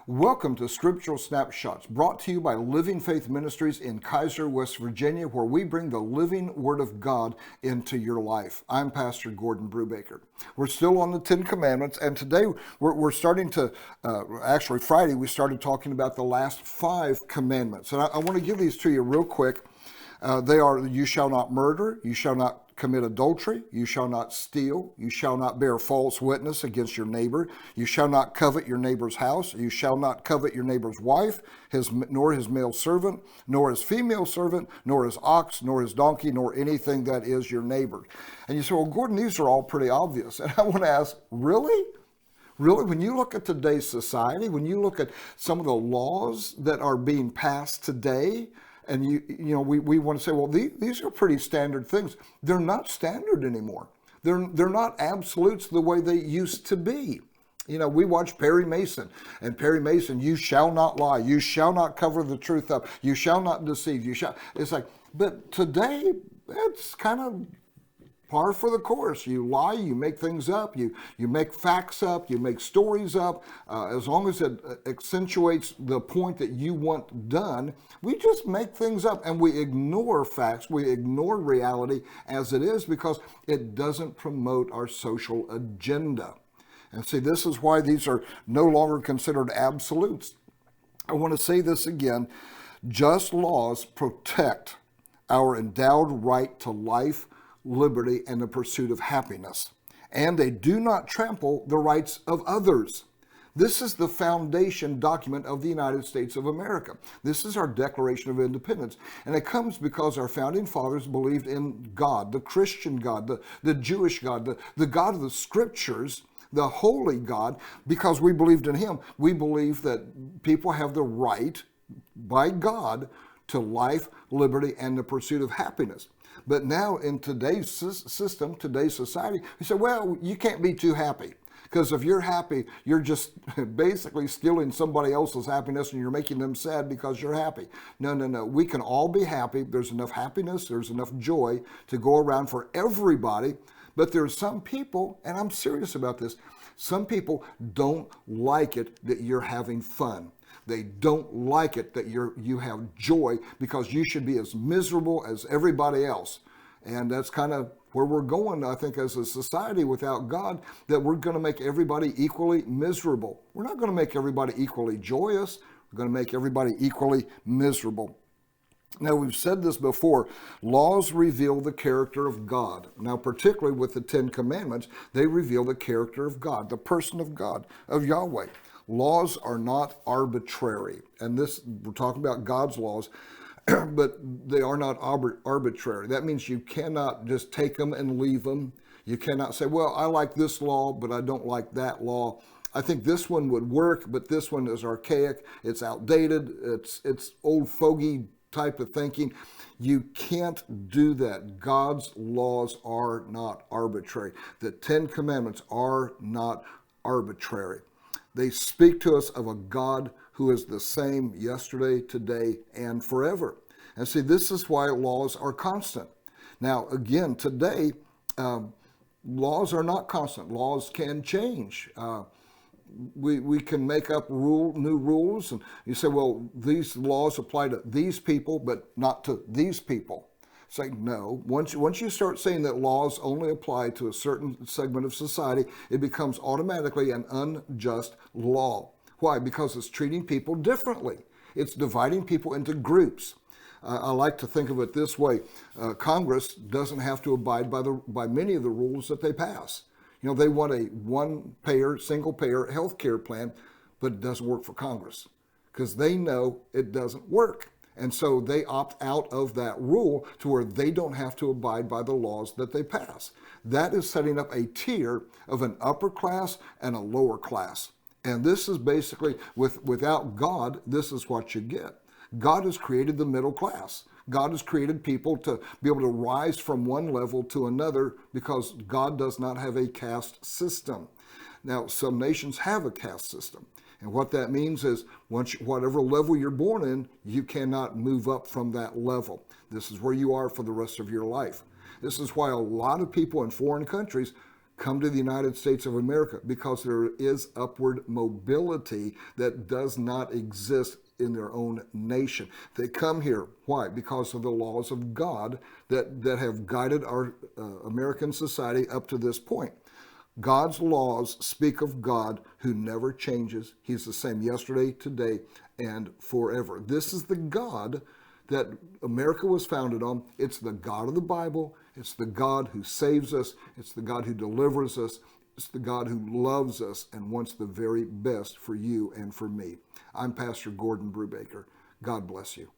Welcome to Scriptural Snapshots, brought to you by Living Faith Ministries in Kaiser, West Virginia, where we bring the living Word of God into your life. I'm Pastor Gordon Brubaker. We're still on the Ten Commandments, and today we're starting to, actually Friday, we started talking about the last 5 commandments. And I want to give these to you real quick. They are, you shall not murder, you shall not commit adultery, you shall not steal, you shall not bear false witness against your neighbor, you shall not covet your neighbor's house, you shall not covet your neighbor's wife, nor his male servant, nor his female servant, nor his ox, nor his donkey, nor anything that is your neighbor. And you say, well, Gordon, these are all pretty obvious. And I want to ask, really? Really, when you look at today's society, when you look at some of the laws that are being passed today, and we want to say, well, these are pretty standard things. They're not standard anymore. They're not absolutes the way they used to be. You know, we watch Perry Mason, and Perry Mason, you shall not lie, you shall not cover the truth up, you shall not deceive, you shall. It's like, but today, it's kind of par for the course. You lie, you make things up, you make facts up, you make stories up. As long as it accentuates the point that you want done, we just make things up and we ignore facts, we ignore reality as it is because it doesn't promote our social agenda. And see, this is why these are no longer considered absolutes. I want to say this again. Just laws protect our endowed right to life, liberty, and the pursuit of happiness. And they do not trample the rights of others. This is the foundation document of the United States of America. This is our Declaration of Independence. And it comes because our founding fathers believed in God, the Christian God, the Jewish God, the God of the Scriptures, the holy God. Because we believed in Him, we believe that people have the right by God to life, liberty, and the pursuit of happiness. But now in today's system, today's society, we say, well, you can't be too happy. Because if you're happy, you're just basically stealing somebody else's happiness and you're making them sad because you're happy. No. We can all be happy. There's enough happiness, there's enough joy to go around for everybody. But there's some people, and I'm serious about this, some people don't like it that you're having fun. They don't like it that you have joy because you should be as miserable as everybody else. And that's kind of where we're going, I think, as a society without God, that we're going to make everybody equally miserable. We're not going to make everybody equally joyous. We're going to make everybody equally miserable. Now, we've said this before, laws reveal the character of God. Now, particularly with the Ten Commandments, they reveal the character of God, the person of God, of Yahweh. Laws are not arbitrary. And this, we're talking about God's laws, but they are not arbitrary. That means you cannot just take them and leave them. You cannot say, well, I like this law, but I don't like that law. I think this one would work, but this one is archaic. It's outdated. It's old fogey type of thinking. You can't do that. God's laws are not arbitrary. The Ten Commandments are not arbitrary. They speak to us of a God who is the same yesterday, today, and forever. And see, this is why laws are constant. Now, again, today, laws are not constant. Laws can change. We can make up new rules, and you say, well, these laws apply to these people, but not to these people. It's like, no. Once you start saying that laws only apply to a certain segment of society, it becomes automatically an unjust law. Why? Because it's treating people differently. It's dividing people into groups. I like to think of it this way. Congress doesn't have to abide by many of the rules that they pass. You know, they want a one-payer, single-payer health care plan, but it doesn't work for Congress because they know it doesn't work. And so they opt out of that rule to where they don't have to abide by the laws that they pass. That is setting up a tier of an upper class and a lower class. And this is basically, without God, this is what you get. God has created the middle class. God has created people to be able to rise from one level to another because God does not have a caste system. Now, some nations have a caste system. And what that means is whatever level you're born in, you cannot move up from that level. This is where you are for the rest of your life. This is why a lot of people in foreign countries come to the United States of America because there is upward mobility that does not exist in their own nation. They come here. Why? Because of the laws of God that have guided our American society up to this point. God's laws speak of God who never changes. He's the same yesterday, today, and forever. This is the God that America was founded on. It's the God of the Bible. It's the God who saves us. It's the God who delivers us. It's the God who loves us and wants the very best for you and for me. I'm Pastor Gordon Brubaker. God bless you.